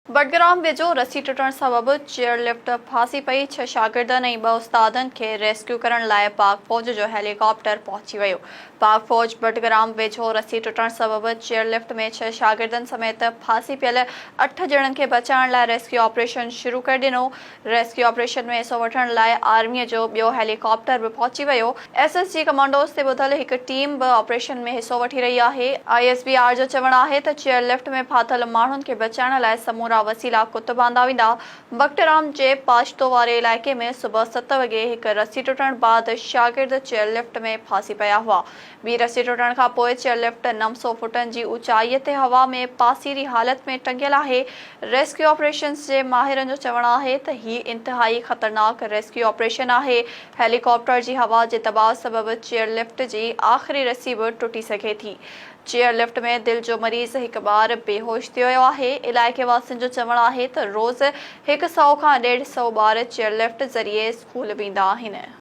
बडगाम वेझो रस्सी टुटण सबबि चेयरलिफ्ट फासी पई। 6 शागिर्दनि ऐं 2 उस्तादनि खे रेस्क्यू करण लाइ पाक फ़ौज जो हेलीकॉप्टर पहुची वियो। पाक फ़ौज बडगाम वेझो रस्सी टुटण सबबि चेयरलिफ्ट में 6 शागिर्दनि समेत फासी पियल 8 ॼणनि खे बचाइण लाइ रेस्क्यू ऑपरेशन शुरू करे ॾिनो। रेस्क्यू ऑपरेशन में हिसो वठण लाइ आर्मीअ जो ॿियो हेलीकॉप्टर बि पहुची वियो। एसएसजी कमांडोज़ ते ॿुधल हिकु टीम बि ऑपरेशन में हिसो वठी रही आहे। ISBR जो चवणु आहे त चेयरलिफ्ट में फाथल माण्हुनि खे बचाइण लाइ समूरा वसीला कुतब आंदा वेंदा। बगटाराम जे पाश्तो वारे इलाइक़े में सुबुह 7 वॻे हिकु रस्सी टुटण बैदि शागिर्द चेयरलिफ्ट में फासी पिया हुआ। ॿी रस्सी टुटण खां पोइ चेयरलिफ्ट 900 फुटनि जी ऊचाईअ ते हवा में पासीरी हालत में टंगियल आहे। रेस्क्यू ऑपरेशन्स जे माहिरनि जो चवणु आहे त हीउ इंतिहाई ख़तरनाक रेस्क्यू ऑपरेशन आहे। हेलीकॉप्टर जी हवा जे दबाव सबबि चेयरलिफ्ट जी आख़िरी रस्सी बि टुटी सघे थी। चेयरलिफ्ट में दिलि जो मरीज़ हिकु ॿार बेहोश थी वियो आहे। इलाइक़े वासियुनि जो चवणु आहे त रोज़ 100 खां 150 ॿार चेयरलिफ्ट ज़रिए स्कूल वेंदा आहिनि।